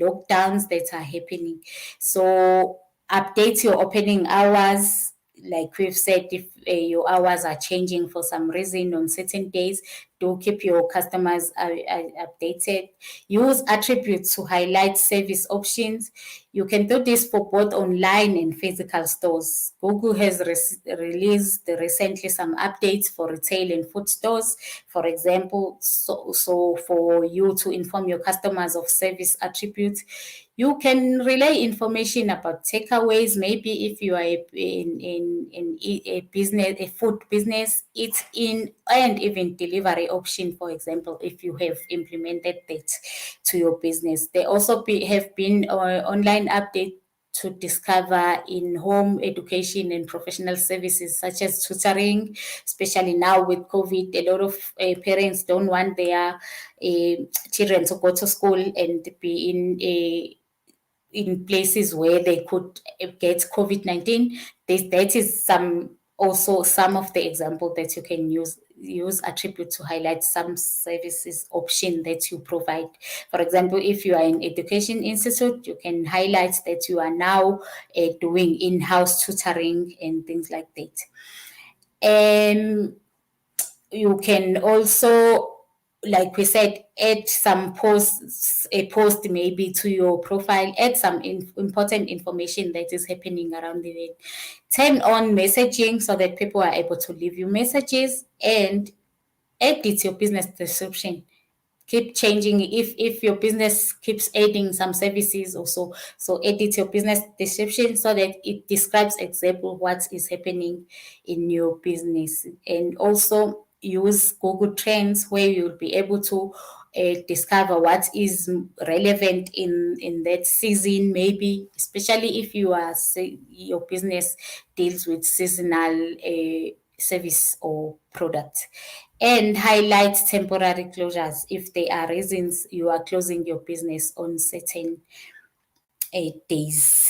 lockdowns that are happening. So update your opening hours. Like we've said, if your hours are changing for some reason on certain days, do keep your customers updated. Use attributes to highlight service options. You can do this for both online and physical stores. Google has released recently some updates for retail and food stores, for example. So for you to inform your customers of service attributes, you can relay information about takeaways. Maybe if you are in a business, a food business, it's in and even delivery option, for example, if you have implemented that to your business. There also have been online updates to discover in-home education and professional services such as tutoring, especially now with COVID. A lot of parents don't want their children to go to school and be in places where they could get COVID-19. That is some of the example that you can use attribute to highlight some services option that you provide. For example, if you are an education institute, you can highlight that you are now doing in-house tutoring and things like that. And you can also, like we said, add some posts, a post maybe to your profile, add some important information that is happening around the world. Turn on messaging so that people are able to leave you messages, and edit your business description. Keep changing if your business keeps adding some services also, so edit your business description so that it describes exactly what is happening in your business. And also use Google Trends, where you'll be able to discover what is relevant in that season, maybe especially if you are your business deals with seasonal service or product. And highlight temporary closures if there are reasons you are closing your business on certain days.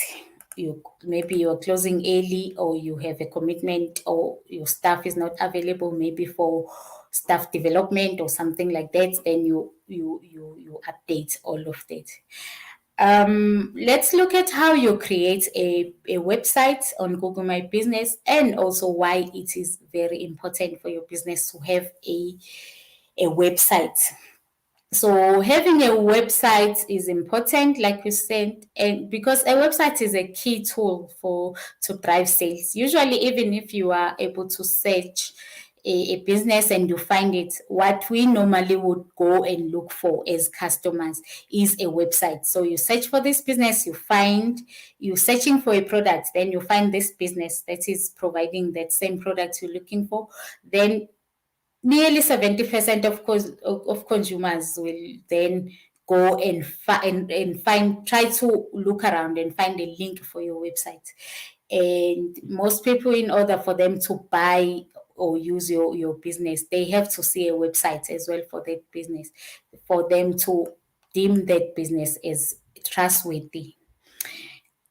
Maybe you're closing early, or you have a commitment, or your staff is not available, maybe for staff development or something like that. Then you update all of that. Let's look at how you create a website on Google My Business, and also why it is very important for your business to have a website. So having a website is important, like we said, and because a website is a key tool to drive sales. Usually, even if you are able to search a business and you find it, what we normally would go and look for as customers is a website. So you search for this business, you're searching for a product, then you find this business that is providing that same product you're looking for. Then nearly 70% of consumers will then go and, find, try to look around and find a link for your website. And most people, in order for them to buy or use your business, they have to see a website as well for that business, for them to deem that business as trustworthy.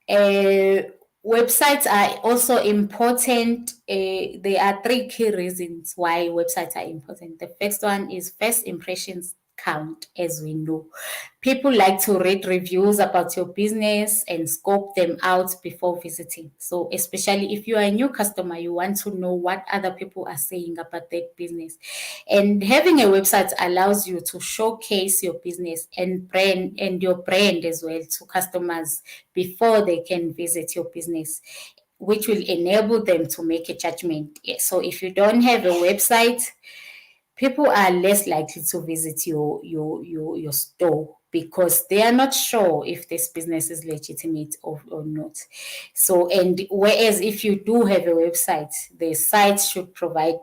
Websites are also important. There are three key reasons why websites are important. The first one is first impressions count, as we know. People like to read reviews about your business and scope them out before visiting. So, especially if you are a new customer, you want to know what other people are saying about that business. And having a website allows you to showcase your business and your brand as well to customers before they can visit your business, which will enable them to make a judgment. So if you don't have a website, people are less likely to visit your store because they are not sure if this business is legitimate or not. So, and whereas if you do have a website, the site should provide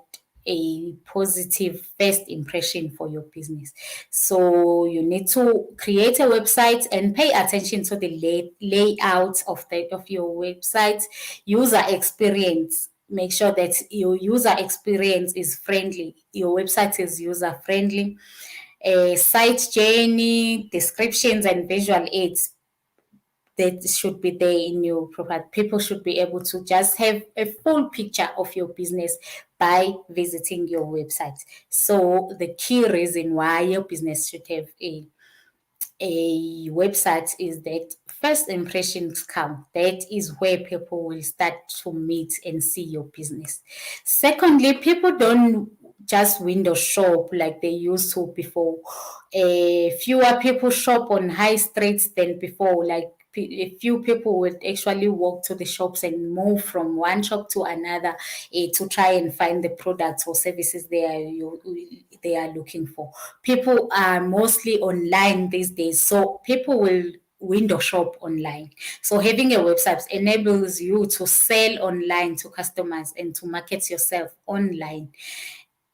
a positive first impression for your business. So you need to create a website and pay attention to the layout of your website, user experience. Make sure that your user experience is friendly, your website is user friendly. Site journey, descriptions, and visual aids that should be there in your profile. People should be able to just have a full picture of your business by visiting your website. So the key reason why your business should have a website is that first impressions count. That is where people will start to meet and see your business. Secondly, people don't just window shop like they used to before. Fewer people shop on high streets than before. Like a few people would actually walk to the shops and move from one shop to another to try and find the products or services they are looking for. People are mostly online these days, so people will window shop online. So having a website enables you to sell online to customers and to market yourself online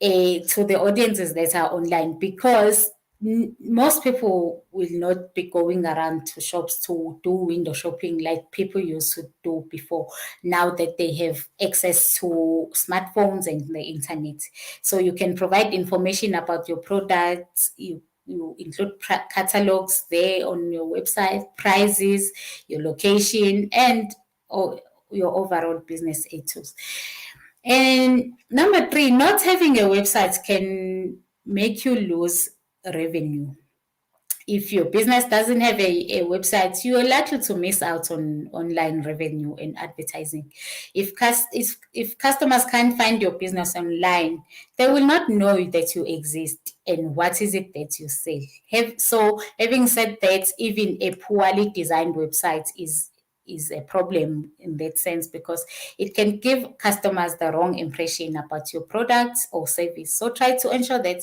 to the audiences that are online, because most people will not be going around to shops to do window shopping like people used to do before, now that they have access to smartphones and the internet. So you can provide information about your products. You include catalogs there on your website, prices, your location, and your overall business ethos. And number three, not having a website can make you lose revenue. If your business doesn't have a website, you are likely to miss out on online revenue and advertising. If customers can't find your business online, they will not know that you exist and what is it that you sell. So having said that, even a poorly designed website is a problem in that sense, because it can give customers the wrong impression about your products or service. So try to ensure that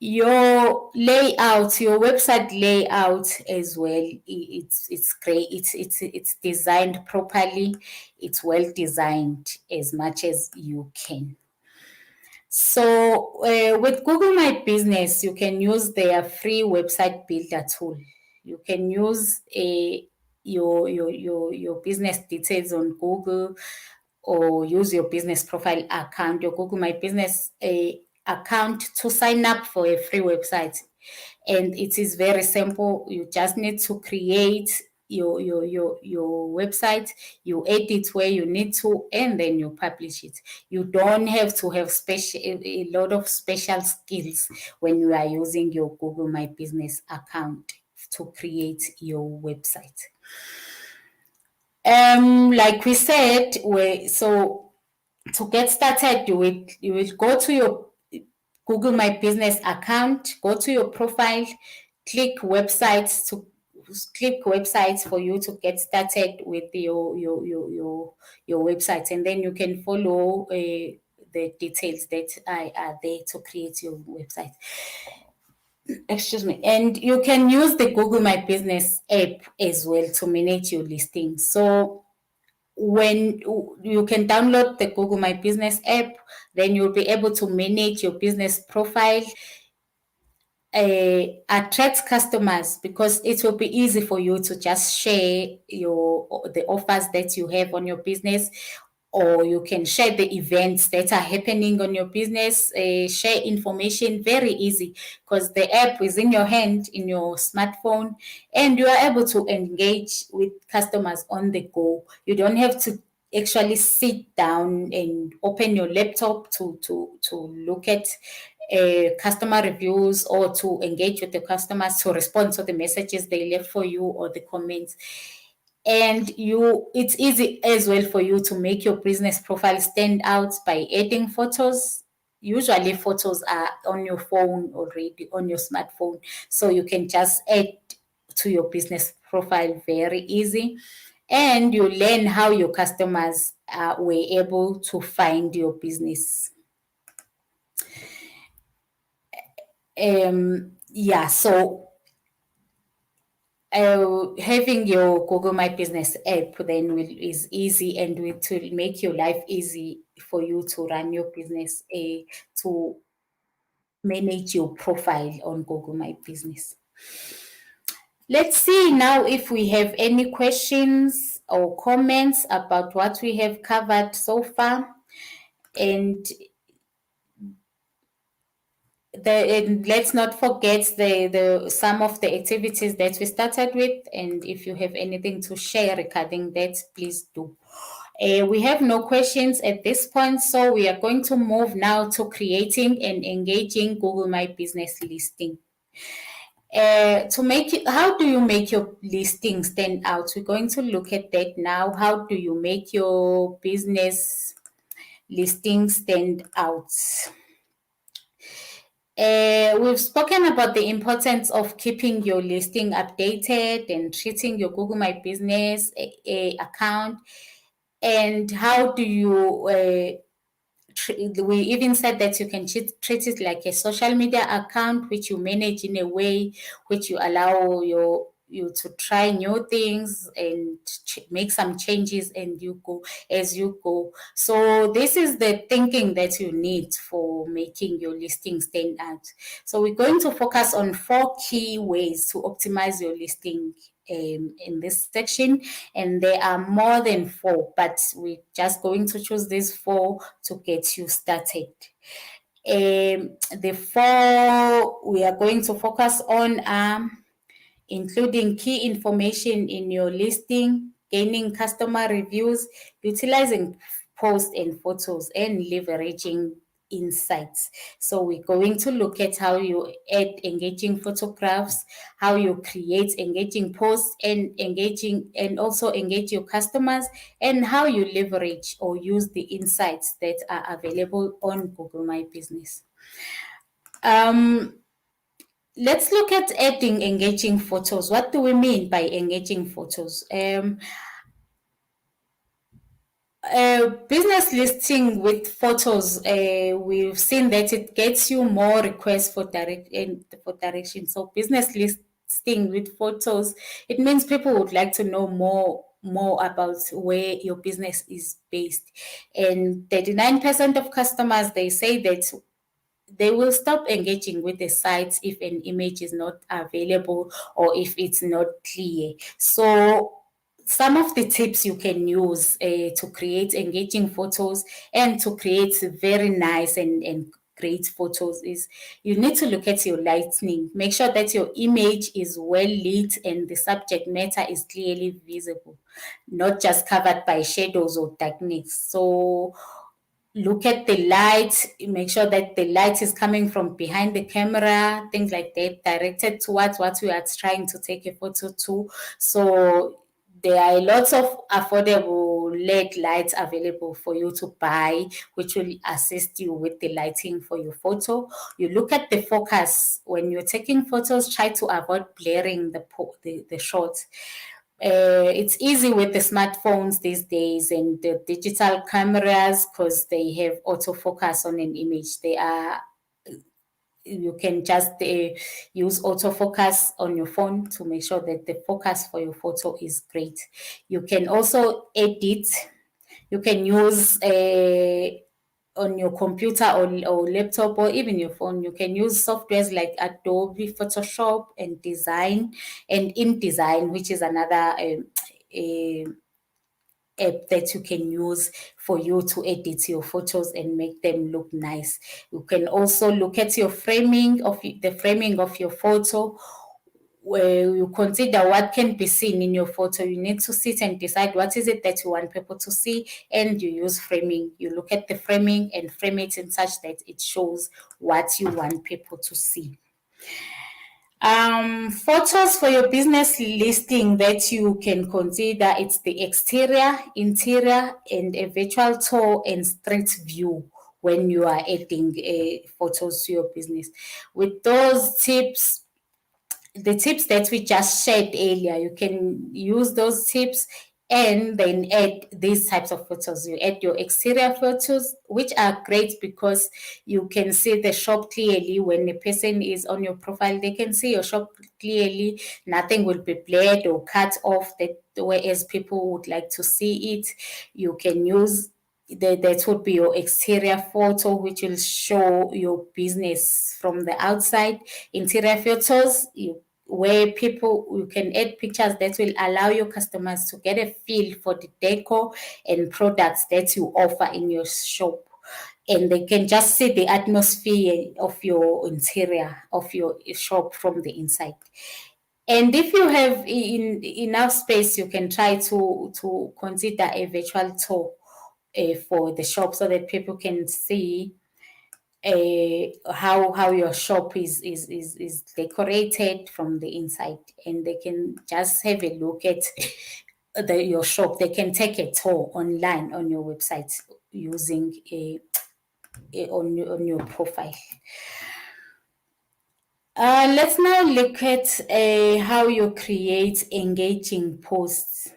your layout, your website layout as well, it's great, it's designed properly, it's well designed as much as you can. So with Google My Business, you can use their free website builder tool. You can use your business details on Google, or use your business profile account, your Google My Business account, to sign up for a free website. And it is very simple. You just need to create your website, you edit where you need to, and then you publish it. You don't have to have a lot of special skills when you are using your Google My Business account to create your website. Like we said, so to get started, you will go to your Google My Business account, go to your profile, click websites for you to get started with your website, and then you can follow the details that are there to create your website. Excuse me. And you can use the Google My Business app as well to manage your listings. So when you can download the Google My Business app, then you'll be able to manage your business profile, attract customers, because it will be easy for you to just share the offers that you have on your business, or you can share the events that are happening on your business, share information very easy, because the app is in your hand, in your smartphone, and you are able to engage with customers on the go. You don't have to actually sit down and open your laptop to look at customer reviews, or to engage with the customers, to respond to the messages they left for you or the comments. And it's easy as well for you to make your business profile stand out by adding photos. Usually photos are on your phone already, on your smartphone, so you can just add to your business profile very easy. And you learn how your customers were able to find your business. So having your Google My Business app then is easy, and it will make your life easy for you to run your business, to manage your profile on Google My Business. Let's see now if we have any questions or comments about what we have covered so far. And let's not forget the some of the activities that we started with, and if you have anything to share regarding that, please do. We have no questions at this point, so we are going to move now to creating and engaging Google My Business listing. How do you make your listing stand out? We're going to look at that now. How do you make your business listing stand out? We've spoken about the importance of keeping your listing updated and treating your Google My Business account. And how do you, we even said that you can treat it like a social media account, which you manage in a way which you allow you to try new things and make some changes, and you go as you go. So this is the thinking that you need for making your listing stand out. So we're going to focus on 4 key ways to optimize your listing in this section, and there are more than 4, but we're just going to choose these 4 to get you started. The 4 we are going to focus on are including key information in your listing, gaining customer reviews, utilizing posts and photos, and leveraging insights. So we're going to look at how you add engaging photographs, how you create engaging posts and also engage your customers, and how you leverage or use the insights that are available on Google My Business. Let's look at adding engaging photos. What do we mean by engaging photos? Business listing with photos, we've seen that it gets you more requests for direction. So business listing with photos, it means people would like to know more about where your business is based. And 39% of customers, they say that they will stop engaging with the sites if an image is not available or if it's not clear. So some of the tips you can use to create engaging photos and to create very nice and great photos is you need to look at your lighting. Make sure that your image is well lit and the subject matter is clearly visible, not just covered by shadows or techniques. So look at the light, make sure that the light is coming from behind the camera, things like that, directed towards what we are trying to take a photo to. So there are lots of affordable LED lights available for you to buy, which will assist you with the lighting for your photo. You look at the focus. When you're taking photos, try to avoid blurring the shots. It's easy with the smartphones these days and the digital cameras because they have autofocus on an image. you can just use autofocus on your phone to make sure that the focus for your photo is great. You can also edit. You can use on your computer or laptop or even your phone. You can use softwares like Adobe Photoshop and Design and InDesign, which is another app that you can use for you to edit your photos and make them look nice. You can also look at your framing of your photo, where you consider what can be seen in your photo. You need to sit and decide what is it that you want people to see, and you use framing. You look at the framing and frame it in such that it shows what you want people to see. Photos for your business listing that you can consider, it's the exterior, interior, and a virtual tour and street view when you are adding photos to your business. With those tips, the tips that we just shared earlier, you can use those tips and then add these types of photos. You add your exterior photos, which are great because you can see the shop clearly. When a person is on your profile, they can see your shop clearly. Nothing will be blurred or cut off that whereas people would like to see it. You can use that would be your exterior photo, which will show your business from the outside. Interior photos, where you can add pictures that will allow your customers to get a feel for the decor and products that you offer in your shop. And they can just see the atmosphere of your interior of your shop from the inside. And if you have enough space, you can try to consider a virtual tour for the shop so that people can see how your shop is decorated from the inside, and they can just have a look at your shop. They can take a tour online on your website using on your profile. Let's now look at how you create engaging posts.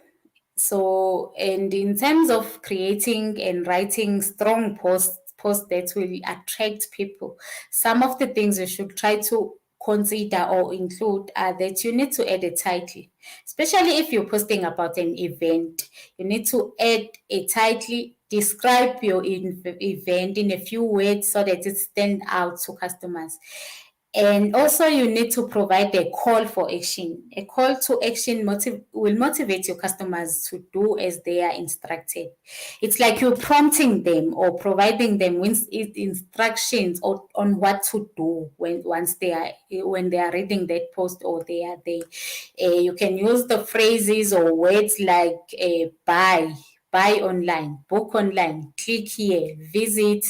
So, and in terms of creating and writing strong posts that will attract people, some of the things you should try to consider or include are that you need to add a title, especially if you're posting about an event. You need to add a title, describe your event in a few words so that it stands out to customers. And also, you need to provide a call for action. A call to action will motivate your customers to do as they are instructed. It's like you're prompting them or providing them with instructions on what to do when they are reading that post or they are there. You can use the phrases or words like buy online, book online, click here, visit.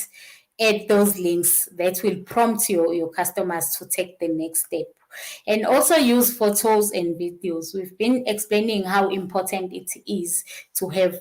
Add those links that will prompt your customers to take the next step. And also use photos and videos. We've been explaining how important it is to have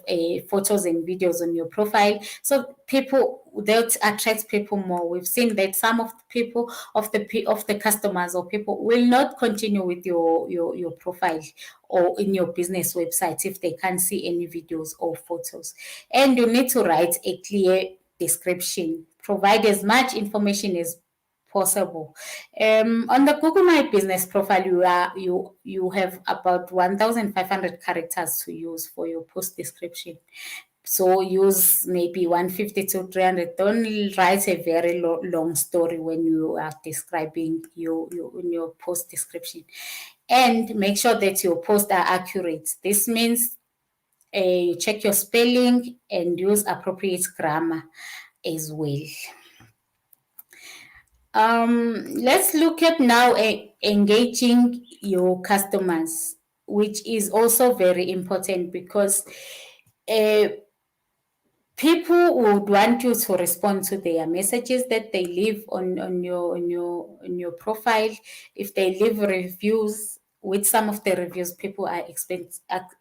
photos and videos on your profile, so that attracts people more. We've seen that some of the people of the customers or people will not continue with your profile or in your business website if they can't see any videos or photos. And you need to write a clear description. Provide as much information as possible. On the Google My Business profile, you have about 1,500 characters to use for your post description. So use maybe 150 to 300. Don't write a very long story when you are describing your post description. And make sure that your posts are accurate. This means you check your spelling and use appropriate grammar as well. Let's look at now engaging your customers, which is also very important because people would want you to respond to their messages that they leave on your profile. If they leave reviews, with some of the reviews, people are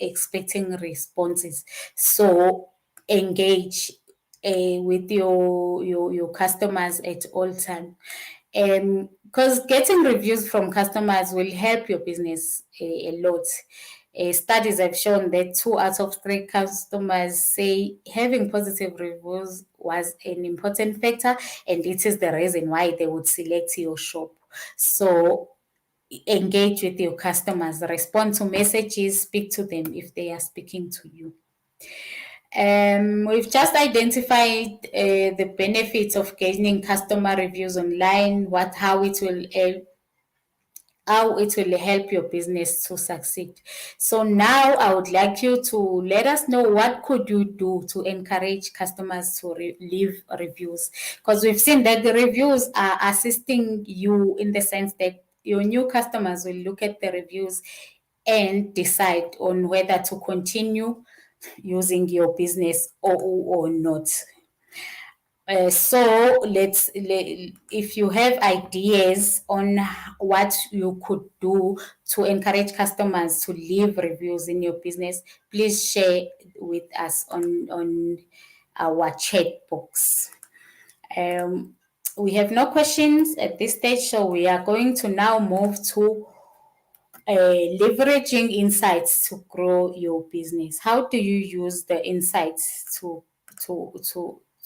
expecting responses. So engage with your customers at all time. Because getting reviews from customers will help your business a lot. Studies have shown that 2 out of 3 customers say having positive reviews was an important factor, and it is the reason why they would select your shop. So engage with your customers, respond to messages, speak to them if they are speaking to you. We've just identified the benefits of gaining customer reviews online, how it will help your business to succeed. So now I would like you to let us know what could you do to encourage customers to leave reviews, because we've seen that the reviews are assisting you in the sense that your new customers will look at the reviews and decide on whether to continue using your business or not. So if you have ideas on what you could do to encourage customers to leave reviews in your business, please share with us on our chat box. We have no questions at this stage, so we are going to now move to leveraging insights to grow your business. How do you use the insights to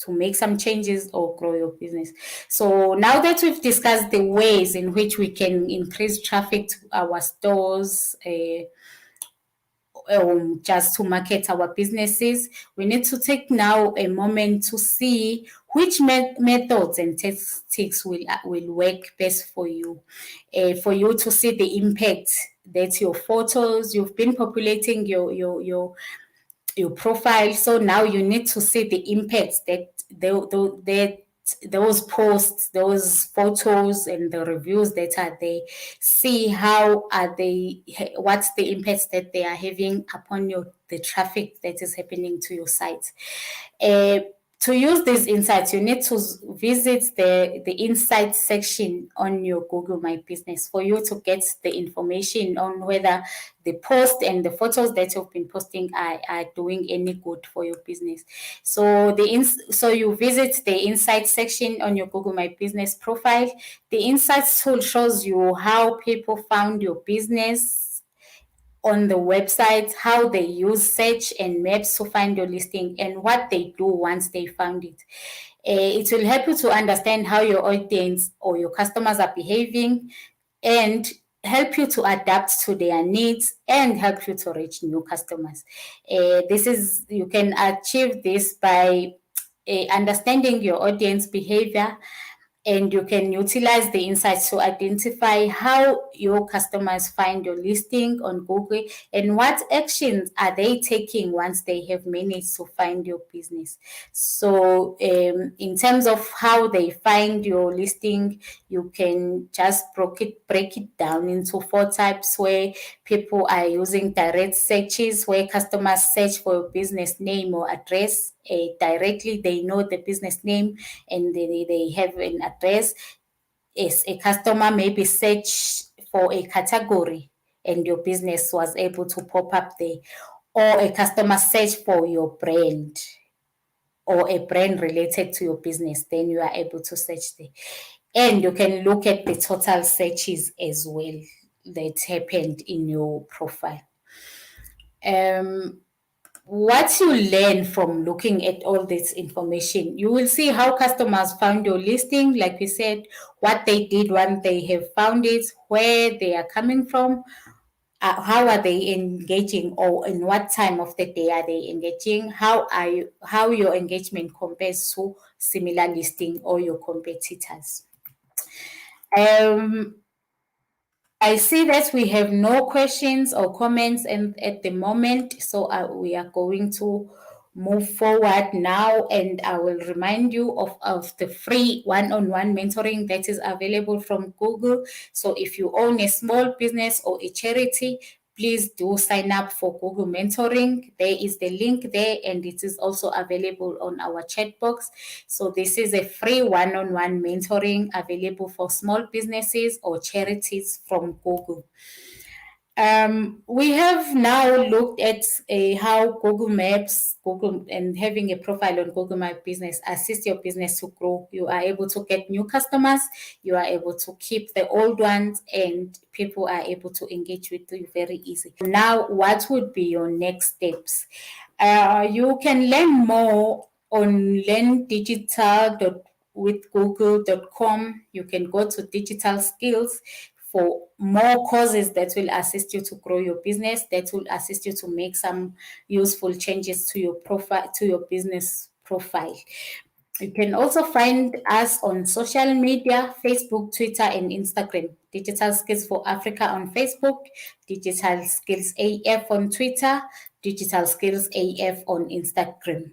make some changes or grow your business? So now that we've discussed the ways in which we can increase traffic to our stores, just to market our businesses, we need to take now a moment to see which methods and tactics will work best for you to see the impact that your photos, you've been populating your profile. So now you need to see the impacts that those posts, those photos, and the reviews that are there. See how are they, what's the impacts that they are having upon the traffic that is happening to your site. To use these insights, you need to visit the insights section on your Google My Business for you to get the information on whether the post and the photos that you've been posting are doing any good for your business. So so you visit the insights section on your Google My Business profile. The insights tool shows you how people found your business on the website, how they use search and maps to find your listing, and what they do once they found it. It will help you to understand how your audience or your customers are behaving, and help you to adapt to their needs, and help you to reach new customers. You can achieve this by understanding your audience behavior, and you can utilize the insights to identify how your customers find your listing on Google and what actions are they taking once they have managed to find your business. So in terms of how they find your listing, you can just break it down into 4 types, where people are using direct searches, where customers search for your business name or address directly. They know the business name and they have an address. As a customer maybe search for a category and your business was able to pop up there, or a customer search for your brand or a brand related to your business, then you are able to search there. And you can look at the total searches as well that happened in your profile. What you learn from looking at all this information, you will see how customers found your listing, like we said, what they did when they have found it, where they are coming from, how are they engaging, or in what time of the day are they engaging, how your engagement compares to similar listing or your competitors. I see that we have no questions or comments at the moment, so we are going to move forward now, and I will remind you of the free one-on-one mentoring that is available from Google. So if you own a small business or a charity, please do sign up for Google Mentoring. There is the link there, and it is also available on our chat box. So this is a free one-on-one mentoring available for small businesses or charities from Google. We have now looked at how Google Maps, Google, and having a profile on Google My Business assist your business to grow. You are able to get new customers, you are able to keep the old ones, and people are able to engage with you very easy. Now, what would be your next steps? You can learn more on learndigital.withgoogle.com. You can go to digital skills for more courses that will assist you to grow your business, that will assist you to make some useful changes to your profile, to your business profile. You can also find us on social media: Facebook, Twitter, and Instagram. Digital Skills for Africa on Facebook, Digital Skills AF on Twitter, Digital Skills AF on Instagram.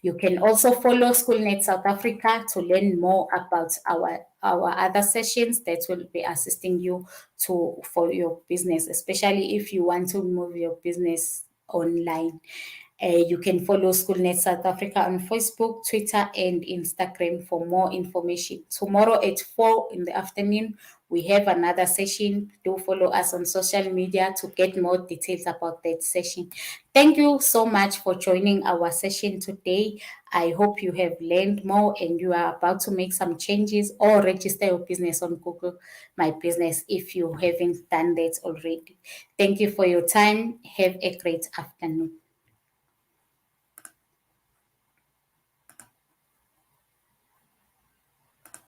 You can also follow SchoolNet South Africa to learn more about our other sessions that will be assisting you for your business, especially if you want to move your business online. You can follow SchoolNet South Africa on Facebook, Twitter, and Instagram for more information. Tomorrow at 4 in the afternoon, we have another session. Do follow us on social media to get more details about that session. Thank you so much for joining our session today. I hope you have learned more and you are about to make some changes or register your business on Google My Business if you haven't done that already. Thank you for your time. Have a great afternoon.